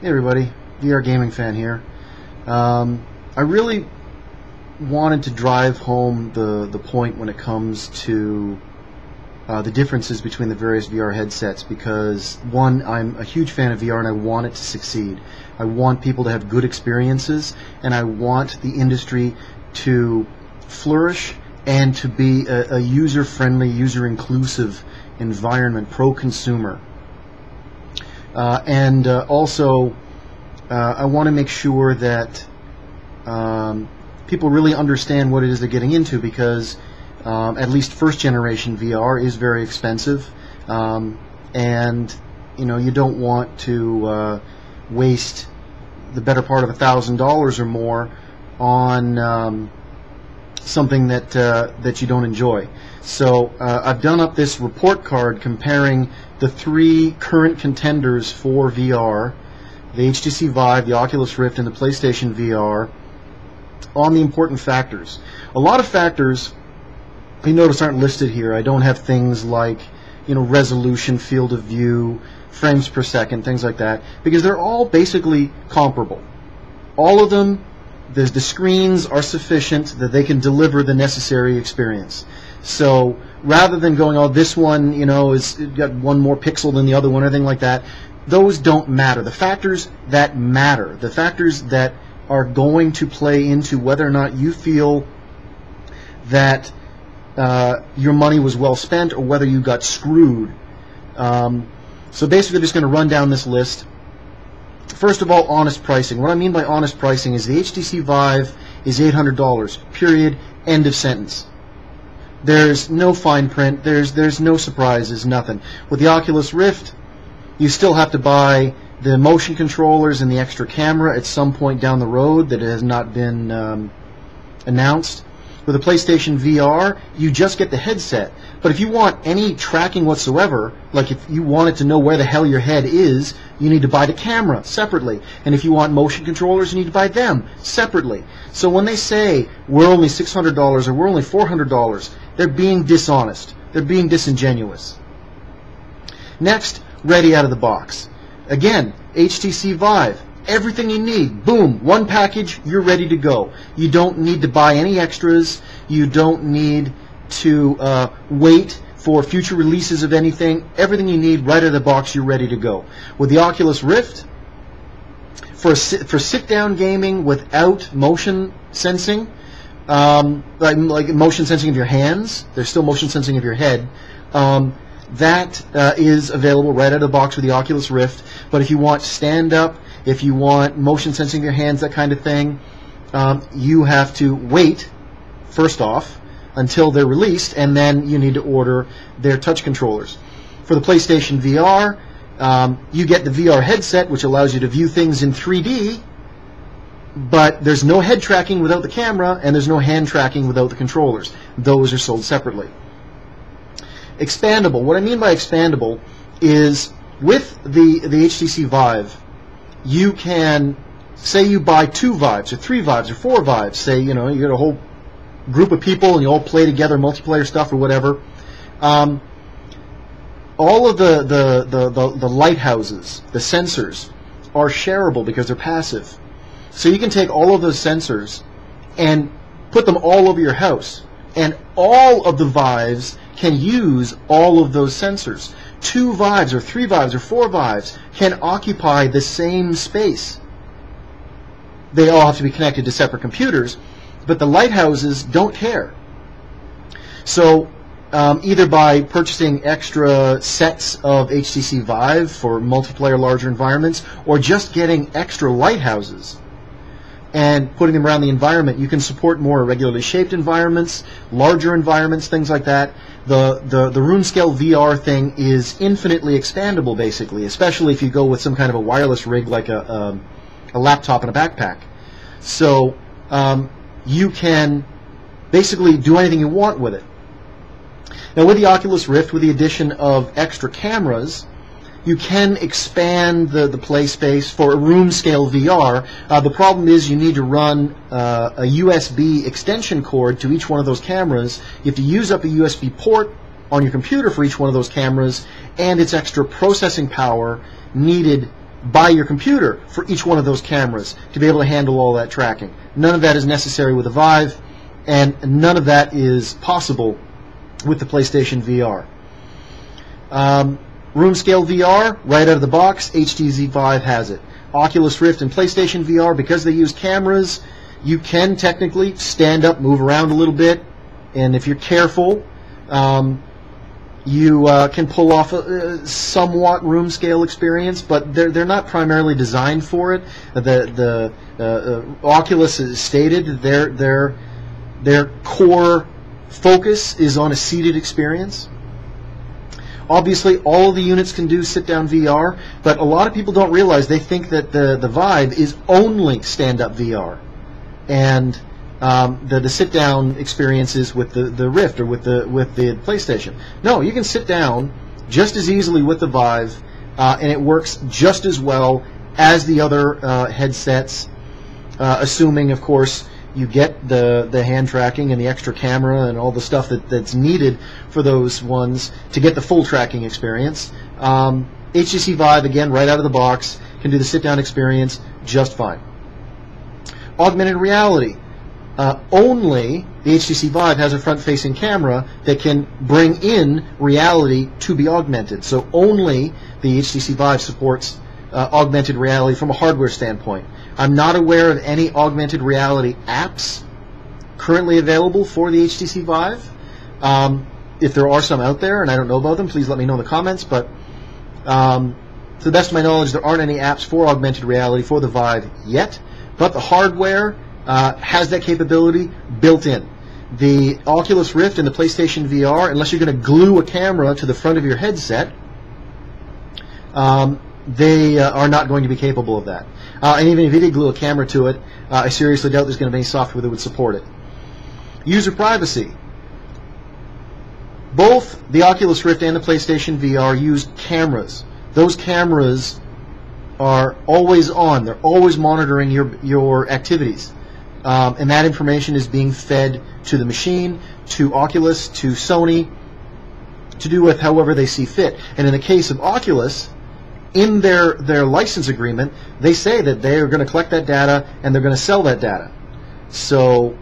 Hey everybody, VR gaming fan here. I really wanted to drive home the point when it comes to the differences between the various VR headsets, because one, I'm a huge fan of VR and I want it to succeed. I want people to have good experiences, and I want the industry to flourish and to be a user-friendly, user-inclusive environment, pro-consumer. Also, I want to make sure that people really understand what it is they're getting into, because at least first-generation VR is very expensive, and you don't want to waste the better part of $1,000 or more on something that you don't enjoy. So I've done up this report card comparing the three current contenders for VR, the HTC Vive, the Oculus Rift, and the PlayStation VR, on the important factors. A lot of factors, you notice, aren't listed here. I don't have things like resolution, field of view, frames per second, things like that, because they're all basically comparable. All of them, the screens are sufficient that they can deliver the necessary experience. So rather than going, oh, this one, is got one more pixel than the other one, or anything like that, those don't matter. The factors that matter, the factors that are going to play into whether or not you feel that your money was well spent or whether you got screwed. So basically, I'm just going to run down this list. First of all, honest pricing. What I mean by honest pricing is the HTC Vive is $800, period, end of sentence. There's no fine print, there's no surprises, nothing. With the Oculus Rift, you still have to buy the motion controllers and the extra camera at some point down the road that has not been announced. With the PlayStation VR, you just get the headset. But if you want any tracking whatsoever, like if you wanted to know where the hell your head is, you need to buy the camera separately. And if you want motion controllers, you need to buy them separately. So when they say, we're only $600 or we're only $400, they're being dishonest. They're being disingenuous. Next, ready out of the box. Again, HTC Vive. Everything you need, boom, one package, you're ready to go. You don't need to buy any extras. You don't need to wait for future releases of anything. Everything you need right out of the box, you're ready to go. With the Oculus Rift, for sit-down gaming without motion sensing, like motion sensing of your hands, there's still motion sensing of your head, that is available right out of the box with the Oculus Rift. But if you want stand-up, if you want motion sensing of your hands, that kind of thing, you have to wait, first off, until they're released, and then you need to order their touch controllers. For the PlayStation VR, you get the VR headset, which allows you to view things in 3D, but there's no head tracking without the camera, and there's no hand tracking without the controllers. Those are sold separately. Expandable. What I mean by expandable is with the HTC Vive, you can, say you buy 2 Vives or 3 Vives or 4 Vives, say you get a whole group of people and you all play together, multiplayer stuff or whatever. All of the lighthouses, the sensors, are shareable because they're passive. So you can take all of those sensors and put them all over your house, and all of the Vives can use all of those sensors. 2 Vives or 3 Vives or 4 Vives can occupy the same space. They all have to be connected to separate computers, but the lighthouses don't care. So either by purchasing extra sets of HTC Vive for multiplayer larger environments, or just getting extra lighthouses and putting them around the environment, you can support more irregularly shaped environments, larger environments, things like that. The room scale VR thing is infinitely expandable, basically, especially if you go with some kind of a wireless rig like a laptop and a backpack. So you can basically do anything you want with it. Now with the Oculus Rift, with the addition of extra cameras, you can expand the play space for a room scale VR. The problem is you need to run a USB extension cord to each one of those cameras. You have to use up a USB port on your computer for each one of those cameras, and it's extra processing power needed buy your computer for each one of those cameras to be able to handle all that tracking. None of that is necessary with the Vive, and none of that is possible with the PlayStation VR. Room scale VR, right out of the box, HTC Vive has it. Oculus Rift and PlayStation VR, because they use cameras, you can technically stand up, move around a little bit, and if you're careful, you can pull off a somewhat room scale experience, but they're not primarily designed for it. The Oculus has stated their core focus is on a seated experience. Obviously, all of the units can do sit-down VR, but a lot of people don't realize, they think that the Vive is only stand-up VR, and the sit-down experiences with the Rift or with the PlayStation. No, you can sit down just as easily with the Vive, and it works just as well as the other headsets, assuming, of course, you get the hand tracking and the extra camera and all the stuff that's needed for those ones to get the full tracking experience. HTC Vive, again, right out of the box, can do the sit-down experience just fine. Augmented reality. Only the HTC Vive has a front-facing camera that can bring in reality to be augmented. So only the HTC Vive supports augmented reality from a hardware standpoint. I'm not aware of any augmented reality apps currently available for the HTC Vive. If there are some out there and I don't know about them, please let me know in the comments. But to the best of my knowledge, there aren't any apps for augmented reality for the Vive yet. But the hardware has that capability built in. The Oculus Rift and the PlayStation VR, unless you're going to glue a camera to the front of your headset, they are not going to be capable of that. And even if you did glue a camera to it, I seriously doubt there's going to be any software that would support it. User privacy. Both the Oculus Rift and the PlayStation VR use cameras. Those cameras are always on. They're always monitoring your activities. And that information is being fed to the machine, to Oculus, to Sony, to do with however they see fit. And in the case of Oculus, in their license agreement, they say that they are going to collect that data and they're going to sell that data. So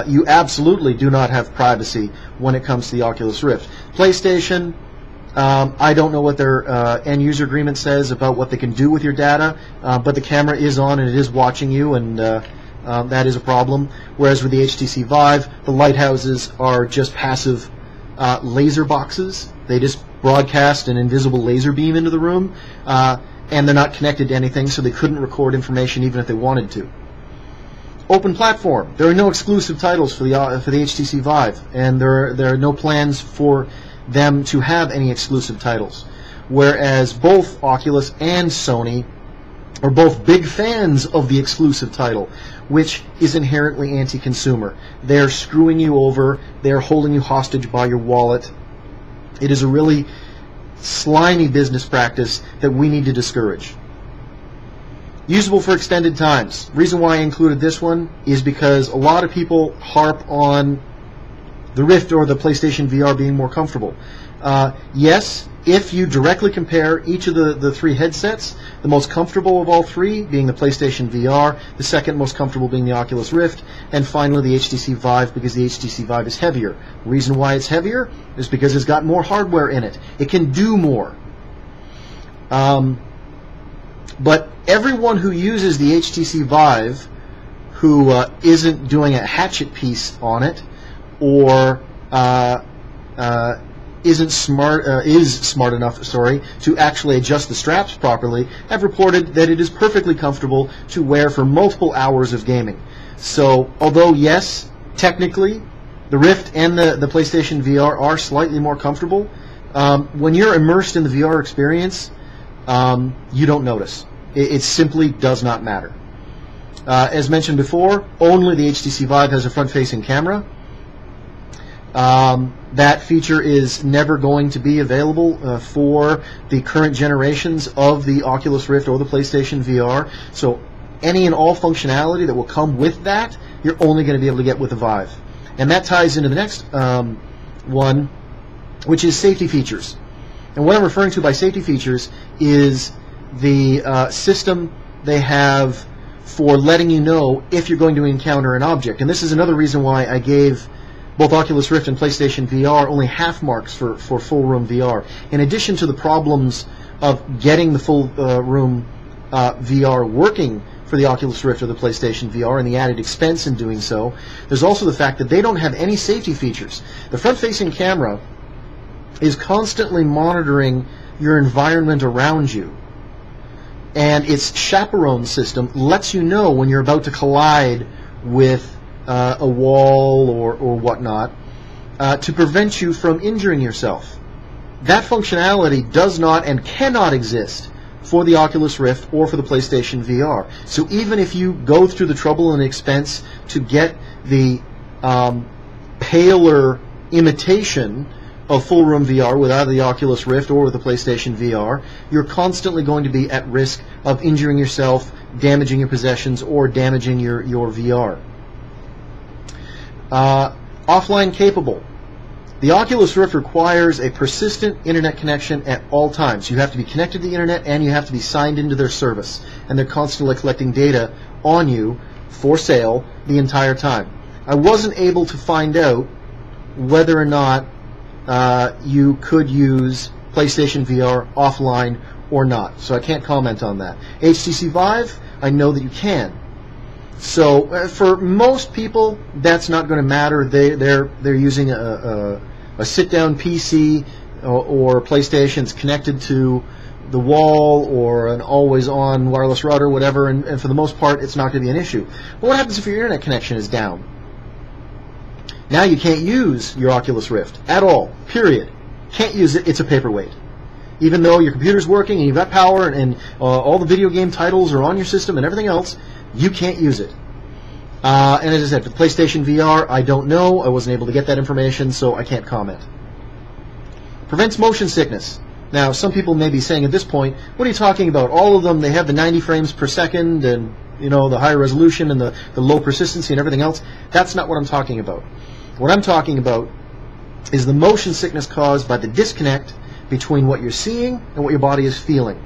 you absolutely do not have privacy when it comes to the Oculus Rift. PlayStation, I don't know what their end user agreement says about what they can do with your data, but the camera is on and it is watching you, and that is a problem. Whereas with the HTC Vive, the lighthouses are just passive laser boxes. They just broadcast an invisible laser beam into the room, and they're not connected to anything, so they couldn't record information even if they wanted to. Open platform. There are no exclusive titles for the HTC Vive, and there are no plans for them to have any exclusive titles. Whereas both Oculus and Sony are both big fans of the exclusive title, which is inherently anti-consumer. They're screwing you over. They're holding you hostage by your wallet. It is a really slimy business practice that we need to discourage. Usable for extended times. Reason why I included this one is because a lot of people harp on the Rift or the PlayStation VR being more comfortable. Yes, if you directly compare each of the three headsets, the most comfortable of all three being the PlayStation VR, the second most comfortable being the Oculus Rift, and finally the HTC Vive, because the HTC Vive is heavier. The reason why it's heavier is because it's got more hardware in it. It can do more. But everyone who uses the HTC Vive who isn't doing a hatchet piece on it, or is smart enough, to actually adjust the straps properly, have reported that it is perfectly comfortable to wear for multiple hours of gaming. So, although yes, technically, the Rift and the PlayStation VR are slightly more comfortable, when you're immersed in the VR experience, you don't notice. It simply does not matter. As mentioned before, only the HTC Vive has a front-facing camera. That feature is never going to be available for the current generations of the Oculus Rift or the PlayStation VR. So any and all functionality that will come with that, you're only going to be able to get with the Vive. And that ties into the next one, which is safety features. And what I'm referring to by safety features is the system they have for letting you know if you're going to encounter an object. And this is another reason why I gave both Oculus Rift and PlayStation VR only half marks for full room VR. In addition to the problems of getting the full room VR working for the Oculus Rift or the PlayStation VR and the added expense in doing so, there's also the fact that they don't have any safety features. The front-facing camera is constantly monitoring your environment around you, and its chaperone system lets you know when you're about to collide with a wall or whatnot to prevent you from injuring yourself. That functionality does not and cannot exist for the Oculus Rift or for the PlayStation VR. So even if you go through the trouble and expense to get the paler imitation of full room VR with either the Oculus Rift or with the PlayStation VR, you're constantly going to be at risk of injuring yourself, damaging your possessions, or damaging your VR. Offline capable. The Oculus Rift requires a persistent internet connection at all times. You have to be connected to the internet and you have to be signed into their service. And they're constantly collecting data on you for sale the entire time. I wasn't able to find out whether or not you could use PlayStation VR offline or not. So I can't comment on that. HTC Vive, I know that you can. So for most people, that's not going to matter. They're using a sit-down PC or PlayStation's connected to the wall or an always-on wireless router, whatever, and for the most part, it's not going to be an issue. But what happens if your internet connection is down? Now you can't use your Oculus Rift at all, period. Can't use it, it's a paperweight. Even though your computer's working and you've got power and all the video game titles are on your system and everything else, you can't use it. And as I said, for the PlayStation VR, I don't know. I wasn't able to get that information, so I can't comment. Prevents motion sickness. Now, some people may be saying at this point, what are you talking about? All of them, they have the 90 frames per second and, you know, the high resolution and the low persistency and everything else. That's not what I'm talking about. What I'm talking about is the motion sickness caused by the disconnect between what you're seeing and what your body is feeling.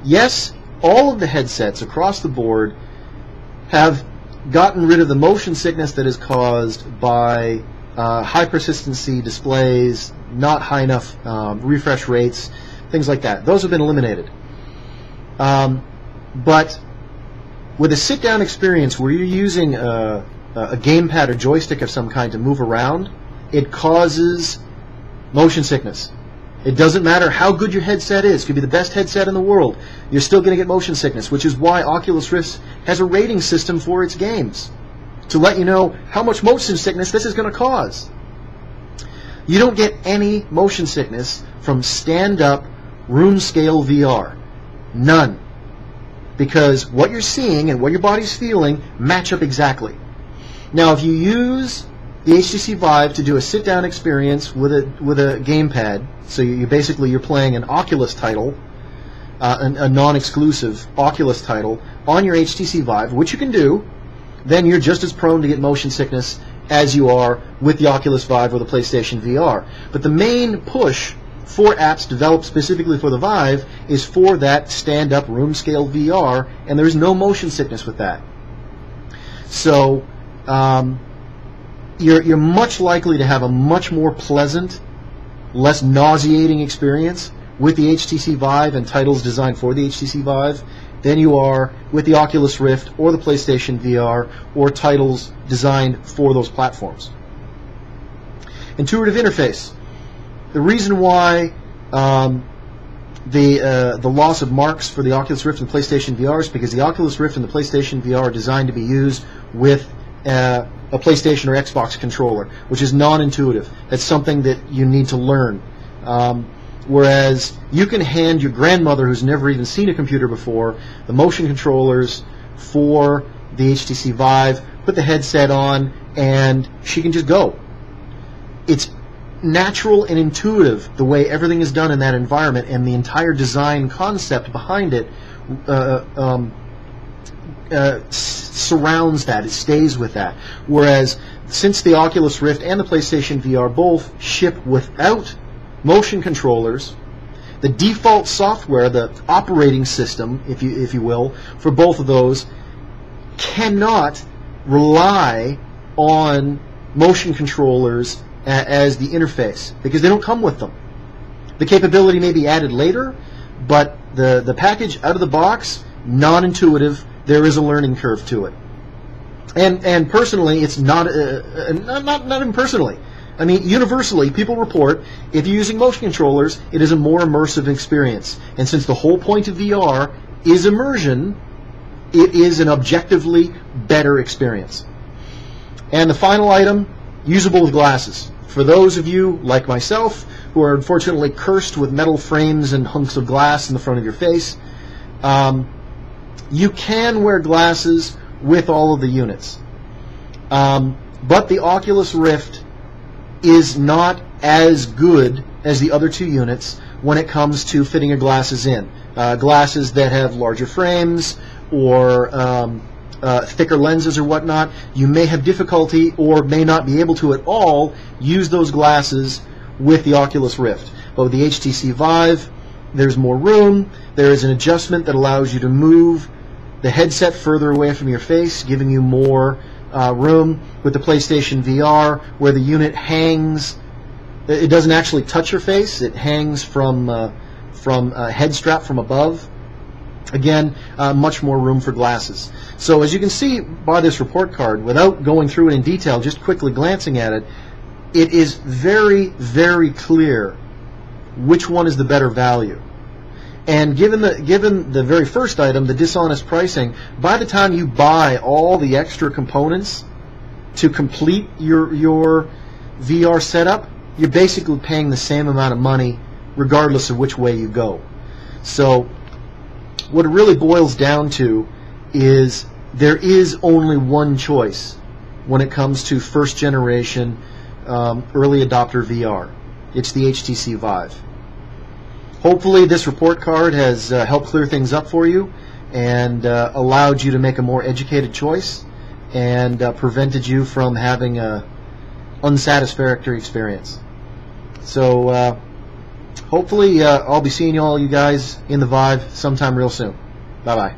Yes, all of the headsets across the board have gotten rid of the motion sickness that is caused by high persistency displays, not high enough refresh rates, things like that. Those have been eliminated. But with a sit-down experience where you're using a gamepad or joystick of some kind to move around, it causes motion sickness. It doesn't matter how good your headset is. It could be the best headset in the world. You're still going to get motion sickness, which is why Oculus Rift has a rating system for its games to let you know how much motion sickness this is going to cause. You don't get any motion sickness from stand-up room scale VR. None. Because what you're seeing and what your body's feeling match up exactly. Now, if you use the HTC Vive to do a sit-down experience with a gamepad, so you're playing an Oculus title, a non-exclusive Oculus title on your HTC Vive, which you can do, then you're just as prone to get motion sickness as you are with the Oculus Vive or the PlayStation VR. But the main push for apps developed specifically for the Vive is for that stand-up room-scale VR, and there's no motion sickness with that. So you're much likely to have a much more pleasant, less nauseating experience with the HTC Vive and titles designed for the HTC Vive than you are with the Oculus Rift or the PlayStation VR or titles designed for those platforms. Intuitive interface. The reason why the loss of marks for the Oculus Rift and PlayStation VR is because the Oculus Rift and the PlayStation VR are designed to be used with a PlayStation or Xbox controller, which is non-intuitive. That's something that you need to learn. Whereas you can hand your grandmother, who's never even seen a computer before, the motion controllers for the HTC Vive, put the headset on, and she can just go. It's natural and intuitive the way everything is done in that environment, and the entire design concept behind it surrounds that. It stays with that. Whereas since the Oculus Rift and the PlayStation VR both ship without motion controllers, the default software, the operating system, if you will, for both of those cannot rely on motion controllers as the interface because they don't come with them. The capability may be added later, but the package out of the box, non-intuitive. There is a learning curve to it. And personally, it's not even personally. I mean, universally, people report if you're using motion controllers, it is a more immersive experience. And since the whole point of VR is immersion, it is an objectively better experience. And the final item, usable with glasses. For those of you, like myself, who are unfortunately cursed with metal frames and hunks of glass in the front of your face, you can wear glasses with all of the units. But the Oculus Rift is not as good as the other two units when it comes to fitting your glasses in. Glasses that have larger frames or thicker lenses or whatnot, you may have difficulty or may not be able to at all use those glasses with the Oculus Rift. But with the HTC Vive, there's more room. There is an adjustment that allows you to move the headset further away from your face, giving you more room. With the PlayStation VR, where the unit hangs, it doesn't actually touch your face. It hangs from a head strap from above. Again, much more room for glasses. So as you can see by this report card, without going through it in detail, just quickly glancing at it, it is very, very clear which one is the better value. And given the very first item, the dishonest pricing, by the time you buy all the extra components to complete your VR setup, you're basically paying the same amount of money regardless of which way you go. So what it really boils down to is there is only one choice when it comes to first generation early adopter VR. It's the HTC Vive. Hopefully this report card has helped clear things up for you and allowed you to make a more educated choice and prevented you from having an unsatisfactory experience. So hopefully I'll be seeing all you guys in the Vive sometime real soon. Bye-bye.